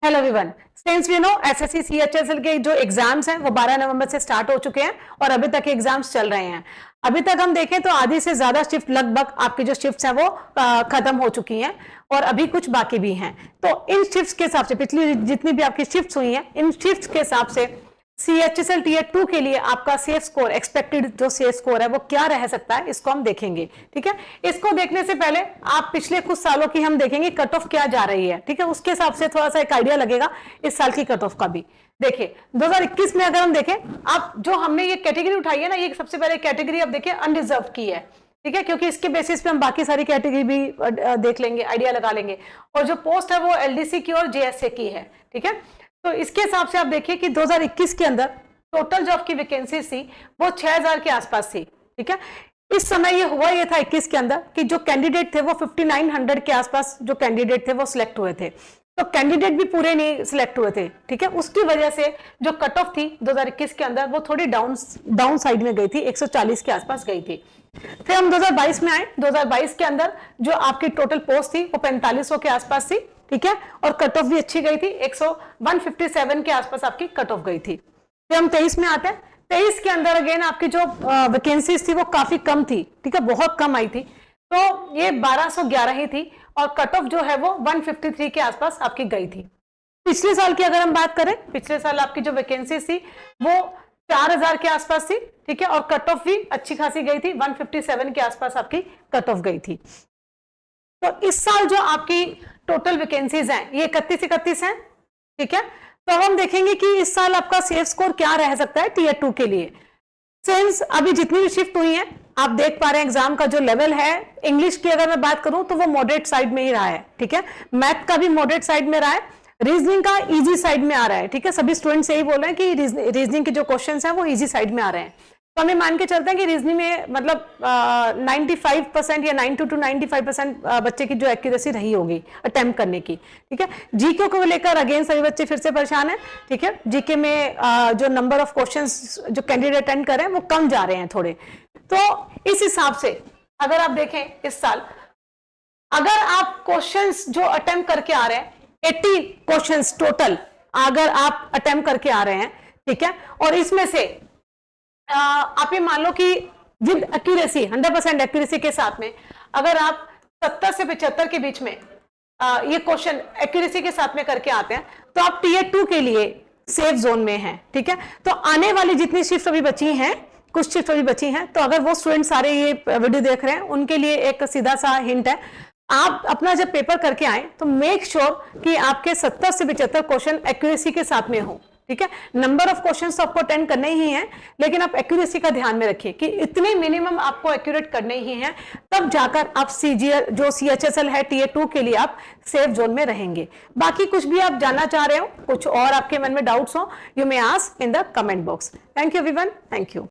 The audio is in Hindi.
Hello everyone, since we know SSC CHSL के जो एग्जाम्स हैं वो 12 नवंबर से स्टार्ट हो चुके हैं और अभी तक एग्जाम्स चल रहे हैं। अभी तक हम देखें तो आधी से ज्यादा शिफ्ट, लगभग आपकी जो शिफ्ट्स हैं वो खत्म हो चुकी हैं और अभी कुछ बाकी भी हैं। तो इन शिफ्ट्स के हिसाब से, पिछली जितनी भी आपकी शिफ्ट्स हुई हैं, इन शिफ्ट्स के हिसाब से सीएचएसएल टीयर 2 के लिए आपका सेफ स्कोर, एक्सपेक्टेड जो सेफ स्कोर है वो क्या रह सकता है, इसको हम देखेंगे। ठीक है, इसको देखने से पहले आप पिछले कुछ सालों की हम देखेंगे कट ऑफ क्या जा रही है। ठीक है, उसके हिसाब से थोड़ा सा एक आइडिया लगेगा इस साल की कट ऑफ का भी। देखिए 2021 में अगर हम देखें, आप जो हमने ये कैटेगरी उठाई है ना, ये सबसे पहले कैटेगरी आप देखिए अनरिजर्व की है। ठीक है, क्योंकि इसके बेसिस पे हम बाकी सारी कैटेगरी भी देख लेंगे, आइडिया लगा लेंगे। और जो पोस्ट है वो एलडीसी की और जेएसए की है। ठीक है, तो इसके हिसाब से आप देखिए कि 2021 के अंदर टोटल जो आपकी वैकेंसी थी वो 6000 के आसपास थी। ठीक है, इस समय ये हुआ ये था 21 के अंदर कि जो कैंडिडेट थे वो 5900 के आसपास जो कैंडिडेट थे वो सिलेक्ट हुए थे। तो कैंडिडेट भी पूरे नहीं सिलेक्ट हुए थे। ठीक है, उसकी वजह से जो कट ऑफ थी 2021 के अंदर वो थोड़ी डाउन साइड में गई थी, 140 के आसपास गई थी। फिर हम 2022 में आए। 2022 के अंदर जो आपकी टोटल पोस्ट थी वो 4500 के आसपास थी। ठीक है, और कट ऑफ भी अच्छी गई थी, 157 के आसपास आपकी कट ऑफ गई थी। फिर हम 23 में आते हैं। 23 के अंदर अगेन आपकी जो वैकेंसीज थी वो काफी कम थी। ठीक है, बहुत कम आई थी, तो ये 1211 ही थी और कट ऑफ जो है वो 153 के आसपास आपकी गई थी। पिछले साल की अगर हम बात करें, पिछले साल आपकी जो वैकेंसीज थी वो 4000 के आसपास थी। ठीक है, और कट ऑफ भी अच्छी खासी गई थी, 157 के आसपास आपकी कट ऑफ गई थी। तो इस साल जो आपकी टोटल वैकेंसीज हैं ये 31 हैं। ठीक है, तो हम देखेंगे कि इस साल आपका सेफ स्कोर क्या रह सकता है टीयर 2 के लिए। सिंस अभी जितनी भी शिफ्ट हुई है आप देख पा रहे हैं एग्जाम का जो लेवल है, इंग्लिश की अगर मैं बात करूं तो वो मॉडरेट साइड में ही रहा है। ठीक है, मैथ का भी मॉडरेट साइड में रहा है, रीजनिंग का इजी साइड में आ रहा है। ठीक है, सभी स्टूडेंट्स यही बोल रहे हैं कि रीजनिंग के जो क्वेश्चंस हैं वो इजी साइड में आ रहे हैं। तो हमें मान के चलते हैं कि रीजनिंग में मतलब 95% या 90 to 95% बच्चे की जो एक्यूरेसी रही होगी अटेम्प्ट करने की। ठीक है, जीके को लेकर अगेन सभी बच्चे फिर से परेशान हैं। ठीक है, जीके में जो नंबर ऑफ क्वेश्चंस जो कैंडिडेट अटेंड कर रहे हैं वो कम जा रहे हैं थोड़े। तो इस हिसाब से अगर आप देखें इस साल, अगर आप क्वेश्चंस जो अटेम्प्ट करके आ रहे हैं 80 क्वेश्चंस टोटल अगर आप अटेम्प्ट करके आ रहे हैं, ठीक है, और इसमें से आप ये मान लो कि विद एक्यूरेसी 100% एक्यूरेसी के साथ में अगर आप 70 से 75 के बीच में ये क्वेश्चन एक्यूरेसी के साथ में करके आते हैं तो आप टीयर 2 के लिए सेफ जोन में हैं। ठीक है, तो आने वाली जितनी शिफ्ट अभी बची हैं, कुछ शिफ्ट अभी बची हैं, तो अगर वो स्टूडेंट सारे ये वीडियो देख रहे हैं उनके लिए एक सीधा सा हिंट है, आप अपना जब पेपर करके आए तो मेक श्योर कि आपके 70 से 75 क्वेश्चन एक्यूरेसी के साथ में हो। ठीक है, नंबर ऑफ क्वेश्चंस तो आपको अटेंड करने ही हैं, लेकिन आप एक्यूरेसी का ध्यान में रखिए कि इतने मिनिमम आपको एक्यूरेट करने ही हैं, तब जाकर आप सीजीएल जो सीएचएसएल है टीयर 2 के लिए आप सेफ जोन में रहेंगे। बाकी कुछ भी आप जानना चाह रहे हो, कुछ और आपके मन में डाउट्स हो, you may ask in the comment box. Thank you everyone, thank you.